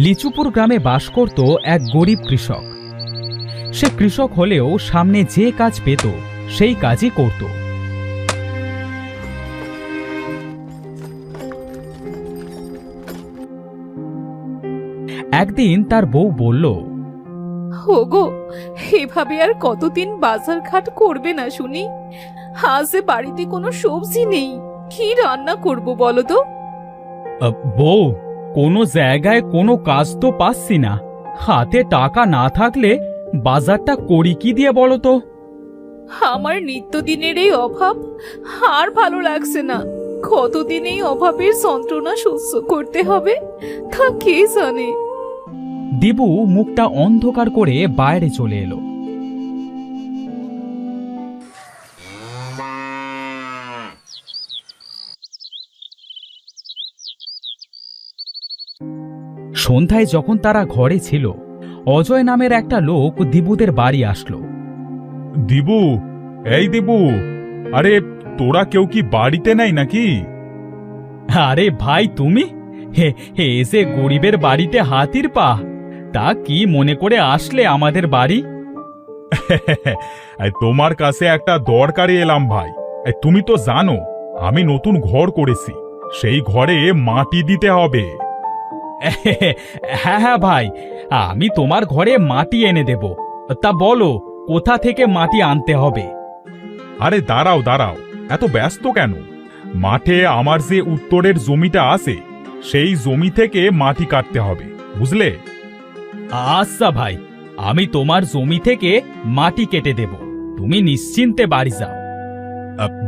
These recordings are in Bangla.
লিচুপুর গ্রামে বাস করত এক গরিব কৃষক। সে কৃষক হলেও সামনে যে কাজ পেত সেই কাজই করত। একদিন তার বউ বলল, ওগো, এভাবে আর কতদিন বাজার ঘাট করবে না শুনি? আজ বাড়িতে কোনো সবজি নেই, কি রান্না করব বলো তো? বউ, কোনো জায়গায় কোনো কাজ তো পাচ্ছি না। হাতে টাকা না থাকলে বাজারটা করি কি দিয়ে বলো তো? আমার নিত্যদিনের এই অভাব আর ভালো লাগছে না। কতদিন এই অভাবের যন্ত্রণা সহ্য করতে হবে তা কে জানে। দিবু মুখটা অন্ধকার করে বাইরে চলে এলো। সন্ধ্যায় যখন তারা ঘরে ছিল, অজয় নামের একটা লোক দিবুদের বাড়ি আসলো। দিবু, এই দিবু, আরে তোরা কেউ কি বাড়িতে নাই নাকি? আরে ভাই, তুমি এসে গরিবের বাড়িতে হাতির পা, তা কি মনে করে আসলে আমাদের বাড়ি? তোমার কাছে একটা দরকারে এলাম ভাই। তুমি তো জানো আমি নতুন ঘর করেছি, সেই ঘরে মাটি দিতে হবে। হ্যাঁ হ্যাঁ ভাই, আমি তোমার ঘরে মাটি এনে দেব। তা বলো, কোথা থেকে মাটি আনতে হবে? আরে দাঁড়াও দাঁড়াও, এত ব্যস্ত কেন? মাঠে আমার যে উত্তরের জমিটা আছে সেই জমি থেকে মাটি কাটতে হবে, বুঝলে? আচ্ছা ভাই, আমি তোমার জমি থেকে মাটি কেটে দেব, তুমি নিশ্চিন্তে বাড়ি যাও।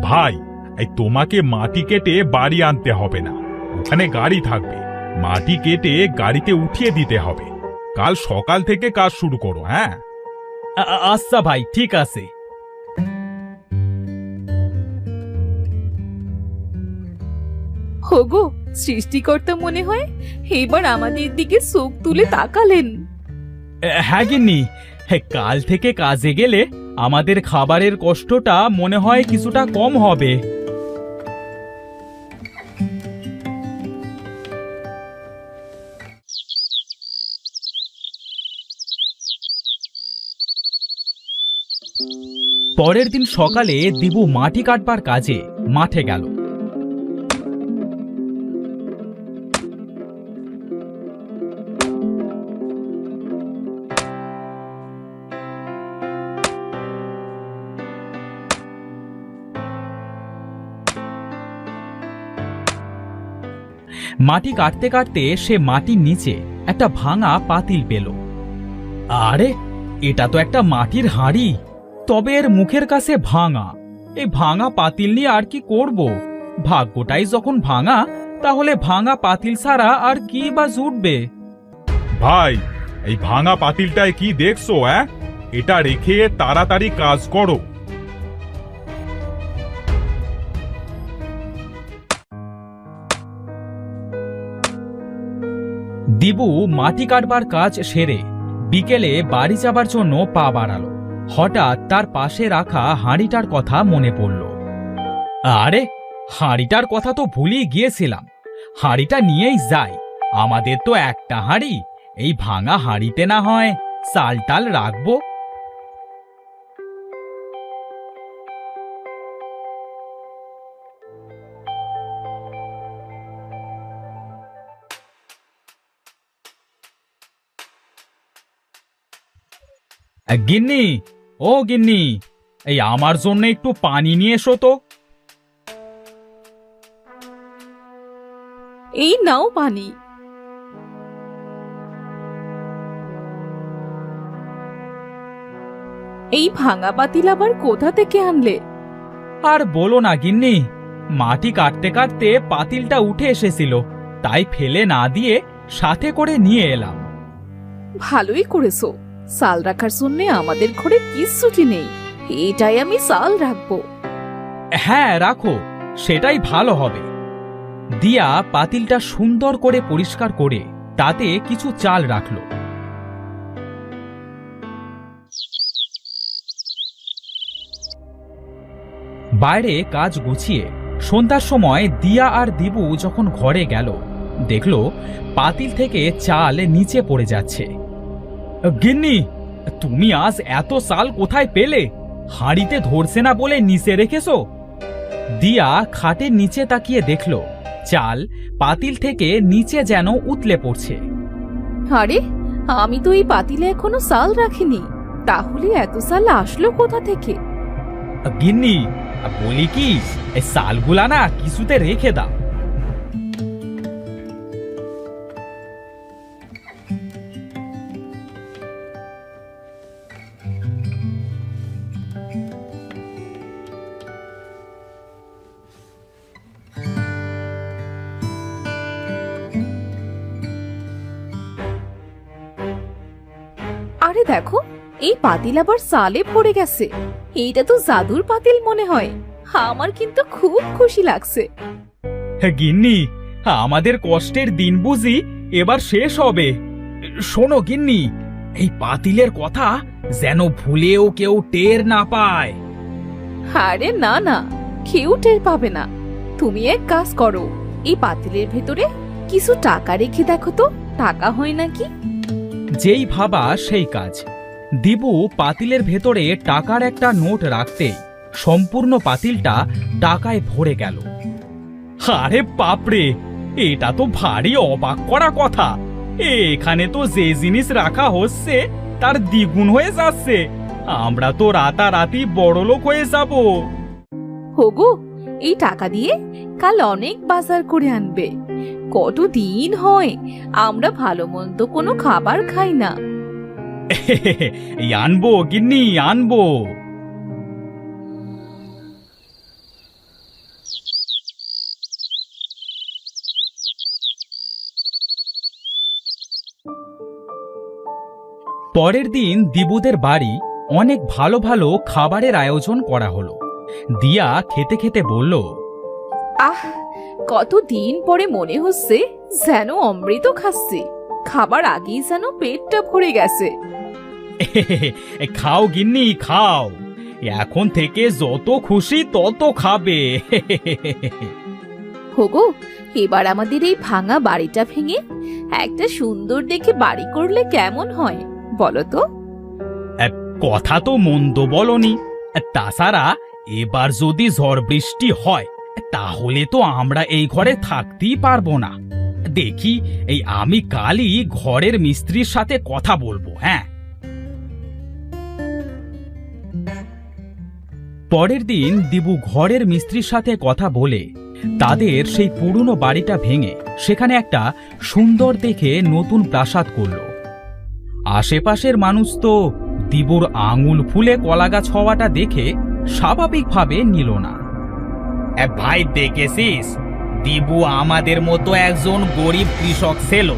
ভাই, তোমাকে মাটি কেটে বাড়ি আনতে হবে না, ওখানে গাড়ি থাকবে, মাটি কেটে গাড়িতে উঠিয়ে দিতে হবে। কাল সকাল থেকে কাজ শুরু করো। হ্যাঁ, আচ্ছা ভাই, ঠিক আছে। ওগো, সৃষ্টিকর্তা মনে হয় এবার আমাদের দিকে চোখ তুলে তাকালেন। হ্যাঁ গিন্নি, কাল থেকে কাজে গেলে আমাদের খাবারের কষ্টটা মনে হয় কিছুটা কম হবে। পরের দিন সকালে দিবু মাটি কাটবার কাজে মাঠে গেল। মাটি কাটতে কাটতে সে মাটির নিচে একটা ভাঙা পাতিল পেল। আরে, এটা তো একটা মাটির হাঁড়ি, তবে এর মুখের কাছে ভাঙা। এই ভাঙা পাতিল নিয়ে আর কি করব? ভাগ্যটাই যখন ভাঙা, তাহলে ভাঙা পাতিল ছাড়া আর কি বা জুটবে? ভাই, এই ভাঙা পাতিলটায় কি দেখছো? এটা রেখে তাড়াতাড়ি কাজ করো। দিবু মাটি কাটবার কাজ সেরে বিকেলে বাড়ি যাবার জন্য পা বাড়ালো। হঠাৎ তার পাশে রাখা হাঁড়িটার কথা মনে পড়ল। আরে, হাঁড়িটার কথা তো ভুলেই গিয়েছিলাম। হাঁড়িটা নিয়েই যাই, আমাদের তো একটা হাঁড়ি, এই ভাঙা হাঁড়িতে না হয় চাল টাল রাখবো। গিন্নি, ও গিন্নি, এই আমার জন্য একটু পানি নিয়ে এসো তো। এই নাও পানি। এই ভাঙা পাতিল আবার কোথা থেকে আনলে? আর বলো না গিন্নি, মাটি কাটতে কাটতে পাতিলটা উঠে এসেছিল, তাই ফেলে না দিয়ে সাথে করে নিয়ে এলাম। ভালোই করেছো, চাল রাখার জন্য আমাদের ঘরে কিচ্ছুটি নেই, এটাই আমি চাল রাখবো। হ্যাঁ রাখো, সেটাই ভালো হবে। দিয়া পাতিলটা সুন্দর করে পরিষ্কার করে তাতে কিছু চাল রাখলো। বাইরে কাজ গুছিয়ে সন্ধ্যার সময় দিয়া আর দিবু যখন ঘরে গেল, দেখলো পাতিল থেকে চাল নিচে পড়ে যাচ্ছে। গিন্নি, তুমি আজ এত চাল কোথায় পেলে? হাঁড়িতে ধরছে না বলে নিচে রেখেছো? দিয়া খাটের নিচে তাকিয়ে দেখলো চাল পাতিল থেকে নিচে যেন উতলে পড়ছে। আরে, আমি তো এই পাতিলে এখনো চাল রাখিনি, তাহলে এত চাল আসলো কোথা থেকে? গিন্নি, বলি কি, এই চালগুলা না কিছুতে রেখে দাও। আরে দেখো, এই পাতিল আবার চালে ভরে গেছে। এইটা তো জাদুর পাতিল মনে হয়। আমার কিন্তু খুব খুশি লাগছে। গিন্নি, আমাদের কষ্টের দিন বুঝি এবার শেষ হবে। শোনো গিন্নি, এই পাতিলের কথা যেন ভুলেও কেউ টের না পায়। আরে না না, কেউ টের পাবে না। তুমি এক কাজ করো, এই পাতিলের ভেতরে কিছু টাকা রেখে দেখো তো, টাকা হয় নাকি। যেই ভাবা সেই কাজ। দিবু পাতিলের ভেতরে টাকার একটা নোট রাখতেই সম্পূর্ণ পাতিলটা টাকায় ভরে গেল। আরে বাপরে, এটা তো ভারী অবাক করা কথা। এখানে তো যে জিনিস রাখা হচ্ছে তার দ্বিগুণ হয়ে যাচ্ছে। আমরা তো রাতারাতি বড়লোক হয়ে যাব। হোগো, এই টাকা দিয়ে কাল অনেক বাজার করে আনবে। কতদিন হয় আমরা ভালো মন্দ কোনো খাবার খাই না। এই আনবো গিন্নি, আনবো। পরের দিন দিবুদের বাড়ি অনেক ভালো ভালো খাবারের আয়োজন করা হলো। দিয়া খেতে খেতে বলল, আহ, কতদিন পরে মনে হচ্ছে যেন অমৃত খাচ্ছি। খাবার আগেই যেন পেটটা ভরে গেছে। খাও গিন্নি, খাও। এখন থেকে যত খুশি তত খাবে। হোগো, এবার আমাদের এই ভাঙা বাড়িটা ভেঙে একটা সুন্দর দেখে বাড়ি করলে কেমন হয় বলো তো? কথা তো মন্দ বলনি। তাছাড়া এবার যদি ঝড় বৃষ্টি হয় তাহলে তো আমরা এই ঘরে থাকতেই পারবো না। দেখি, এই আমি কালই ঘরের মিস্ত্রির সাথে কথা বলবো। হ্যাঁ। পরের দিন দিবু ঘরের মিস্ত্রির সাথে কথা বলে তাদের সেই পুরনো বাড়িটা ভেঙে সেখানে একটা সুন্দর দেখে নতুন প্রাসাদ করল। আশেপাশের মানুষ তো দিবুর আঙুল ফুলে কলাগাছ হওয়াটা দেখে স্বাভাবিকভাবে নিল না। ভাই, দেখেছিস, দিবু আমাদের মতো একজন গরিব কৃষক ছিল,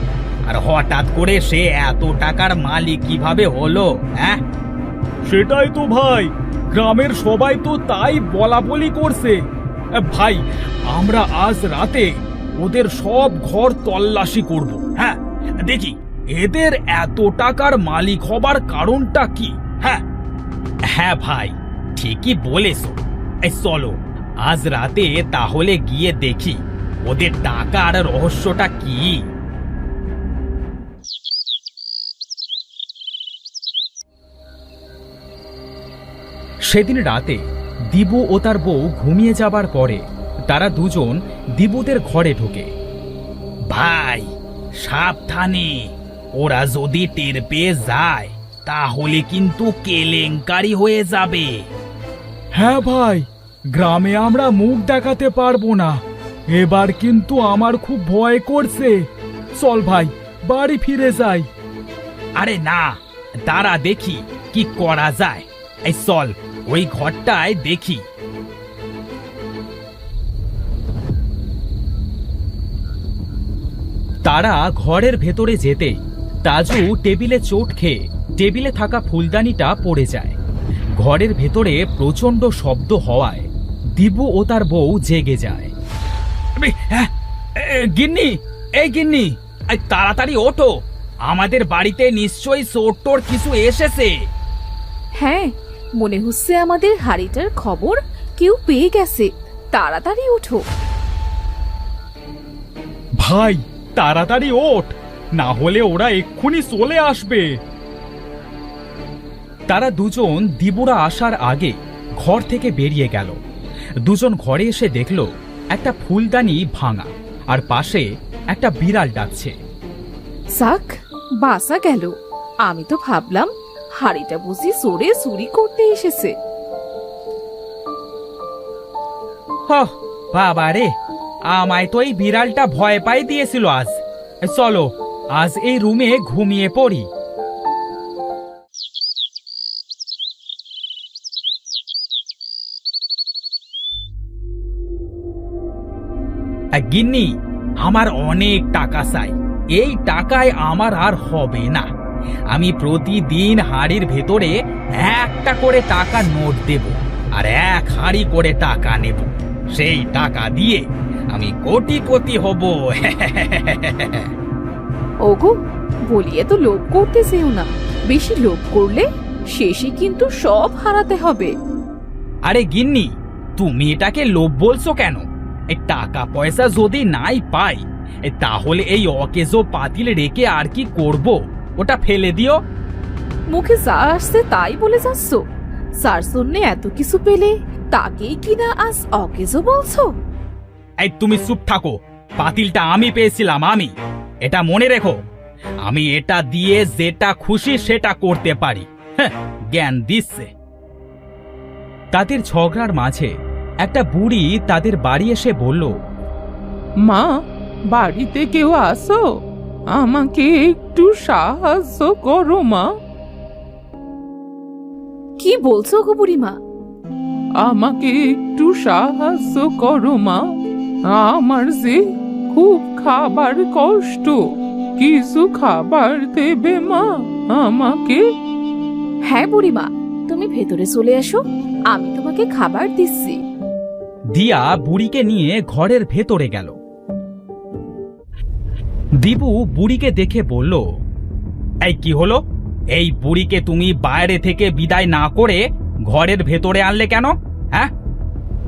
আর হঠাৎ করে সে এত টাকার মালিক কিভাবে হলো? হ্যাঁ, সেটাই তো ভাই, গ্রামের সবাই তো তাই বলা বলি করছে। ভাই, আমরা আজ রাতে ওদের সব ঘর তল্লাশি করব। হ্যাঁ, দেখি এদের এত টাকার মালিক হবার কারণটা কি। হ্যাঁ হ্যাঁ ভাই, ঠিকই বলেছ। চলো আজ রাতে তাহলে গিয়ে দেখি ওদের টাকার রহস্যটা কি। সেদিন রাতে দিবু ও তার বউ ঘুমিয়ে যাবার পরে তারা দুজন দিবুদের ঘরে ঢোকে। ভাই, সাবধানে, ওরা যদি টের পেয়ে যায় তাহলে কিন্তু কেলেঙ্কারি হয়ে যাবে। হ্যাঁ ভাই, গ্রামে আমরা মুখ দেখাতে পারবো না। এবার কিন্তু আমার খুব ভয় করছে। চল ভাই, বাড়ি ফিরে যাই। আরে না, দাঁড়া দেখি কি করা যায়। এই চল, ওই ঘরটায় দেখি। তারা ঘরের ভেতরে যেতে তাজু টেবিলে চোট খেয়ে টেবিলে থাকা ফুলদানিটা পড়ে যায়। ঘরের ভেতরে প্রচন্ড শব্দ হওয়ায় দিবু ও তার বউ জেগে যায়। গিন্নি, এই গিন্নি, তাড়াতাড়ি ওঠো, আমাদের বাড়িতে নিশ্চয়ই চোর টোর কিছু এসেছে। হ্যাঁ, মনে হচ্ছে আমাদের হাড়িটার খবর কেউ পেয়ে গেছে। তাড়াতাড়ি ওঠো। ভাই, তাড়াতাড়ি ওঠ, না হলে ওরা এক্ষুনি চলে আসবে। তারা দুজন দিবুরা আসার আগে ঘর থেকে বেরিয়ে গেল। দুজন ঘরে এসে দেখল একটা ফুলদানি ভাঙা, আর পাশে একটা বিড়াল ডাকছে। যাক, বাসা গেল। আমি তো ভাবলাম হাড়িটা বুঝি চোরে চুরি করতে এসেছে। বাবা রে, আমায় তো এই বিড়ালটা ভয় পাই দিয়েছিল। আজ চলো, আজ এই রুমে ঘুমিয়ে পড়ি। গিন্নি, আমার অনেক টাকা চাই। এই টাকায় আমার আর হবে না। আমি প্রতিদিন হাড়ির ভেতরে একটা করে টাকা নোট দেব, আর 1 হাড়ি করে টাকা নেব। সেই টাকা দিয়ে আমি কোটিপতি হব। ওগো, বলিয়ে তো লোভ করতে যেও না। বেশি লোভ করলে শেষে কিন্তু সব হারাতে হবে। আরে গিন্নি, তুমি এটাকে লোভ বলছো কেন? এই টাকা পয়সা যদি নাই পাই, তাহলে এই অকেজো পাতিল রেখে আর কি করব? ওটা ফেলে দিও। মুখে যা আসছে তাই বলে যাচ্ছ। যার জন্য এত কিছু পেলে তাকেই কিনা আজ অকেজো বলছো? এই তুমি চুপ থাকো। পাতিলটা আমি পেয়েছিলাম, আমি। এটা মনে রেখো, আমি এটা দিয়ে যেটা খুশি সেটা করতে পারি। হ্যাঁ, জ্ঞান দিচ্ছে। তাদের ঝগড়ার মাঝে একটা বুড়ি তাদের বাড়ি এসে বলল, মা, বাড়িতে কেউ আসো, আমাকে একটু সাহায্য করো মা। কি বলছো গো বুড়িমা? আমাকে একটু সাহায্য করো মা। আমার যে খুব খাবার কষ্ট, কিছু খাবার দেবে মা আমাকে? হ্যাঁ বুড়িমা, তুমি ভেতরে চলে এসো, আমি তোমাকে খাবার দিচ্ছি। দিয়া বুড়িকে নিয়ে ঘরের ভেতরে গেল। দিবু বুড়িকে দেখে বলল, এই কি হলো? এই বুড়িকে তুমি বাইরে থেকে বিদায় না করে ঘরের ভেতরে আনলে কেন? হ্যাঁ,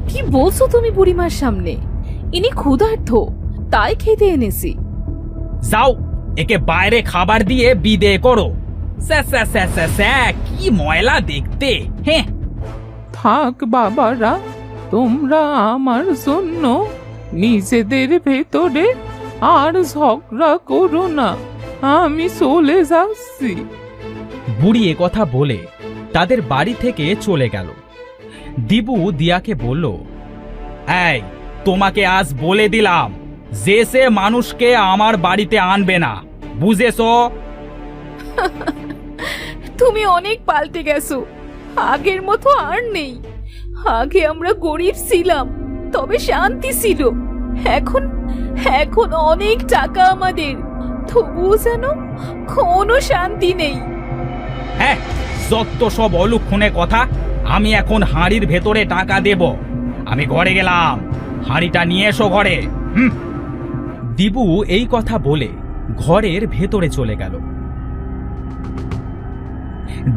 কি বলছো তুমি বুড়িমার সামনে? ইনি ক্ষুধার্ত, তাই খেতে এনেছি। যাও, একে বাইরে খাবার দিয়ে বিদে করো। স্যা স্যা স্যা স্যা স্যা, কি ময়লা দেখতে। হ্যাঁ, থাক বাবারা, তোমরা আমার জন্য নিজেদের ভেতরে আর ঝগড়া করো না, আমি চলে যাচ্ছি। বুড়ি কথা বলে তাদের বাড়ি থেকে চলে গেল। দিবু দিয়াকে বলল, এই, তোমাকে আজ বলে দিলাম যে সে মানুষকে আমার বাড়িতে আনবে না, বুঝেছো? তুমি অনেক পাল্টে গেছো, আগের মতো আর নেই। আগে আমরা গরিব ছিলাম, তবে শান্তি ছিল। এখন এখন অনেক টাকা আমাদের, তবুও যেন কোনো শান্তি নেই। হ্যাঁ, যত সব অলুক্ষণে কথা। আমি এখন হাঁড়ির ভেতরে টাকা দেব। আমি ঘরে গেলাম, হাঁড়িটা নিয়ে এসো ঘরে। দিবু এই কথা বলে ঘরের ভেতরে চলে গেল।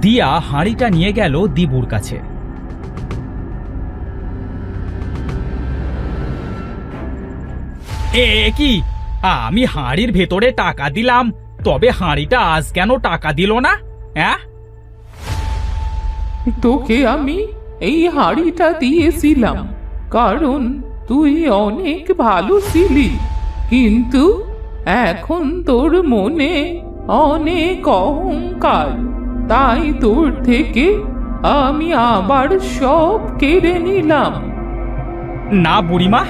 দিয়া হাঁড়িটা নিয়ে গেল দিবুর কাছে। এ কি, আমি হাঁড়ির ভেতরে টাকা দিলাম, তবে হাঁড়িটা আজ কেন টাকা দিল না? হ্যাঁ, তোকে আমি এই হাড়িটা দিয়েছিলাম কারণ তুই অনেক ভালো ছিলি, কিন্তু এখন তোর মনে অনেক অহংকার, তাই তোর থেকে আমি আবার সব কেড়ে নিলাম। না বুড়িমা,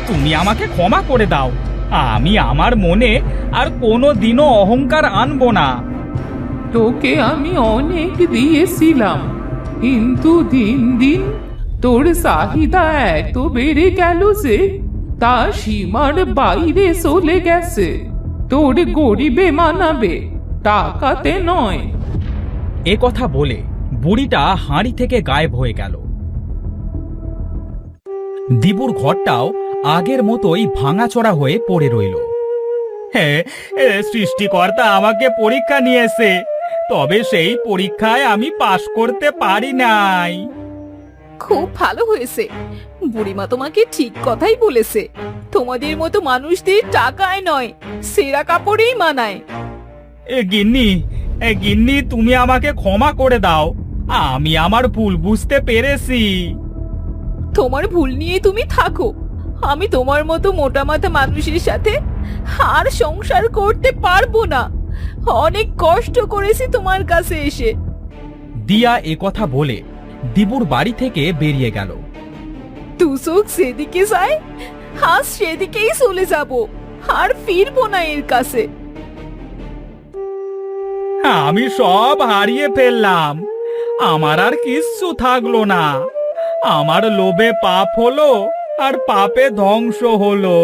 তুমি আমাকে ক্ষমা করে দাও। আমি আমার মনে আর কোনো দিনও অহংকার আনবো না। তোকে আমি অনেক দিয়েছিলাম, কিন্তু দিন দিন তোর চাহিদা এত বেড়ে গেল যে তা সীমার বাইরে চলে গেছে। তোর গরিবে মানাবে, টাকাতে নয়। এ কথা বলে বুড়িটা হাঁড়ি থেকে গায়েব হয়ে গেল। দিবুর ঘরটাও আগের মতোই ভাঙাচোরা হয়ে পড়ে রইল। হ্যাঁ, সৃষ্টিকর্তা আমাকে পরীক্ষা নিয়েছে, তবে সেই পরীক্ষায় আমি পাশ করতে পারি নাই। খুব ভালো হয়েছে। বুড়িমা তোমাকে ঠিক কথাই বলেছে। তোমাদের মতো মানুষদের টাকায় নয়, সেরা কাপড়েই মানায়। গিন্নি তুমি আমাকে ক্ষমা করে দাও, আমি আমার ভুল বুঝতে পেরেছি। তোমার ভুল নিয়ে তুমি থাকো। আমি তোমার মতো মোটা মাথা মানুষের সাথে আর সংসার করতে পারবো না। অনেক কষ্ট করেছি তোমার কাছে এসে। দিয়া কথা বলে দিবুর বাড়ি থেকে বেরিয়ে গেল। দুচোখ সেদিকে যায়, আজ সেদিকেই চলে যাব, আর ফিরবো না এর কাছে। আমি সব হারিয়ে ফেললাম, আমার আর কিচ্ছু থাকলো না। আমার লোভে পাপ হলো, আর পাপে ধ্বংস হলো।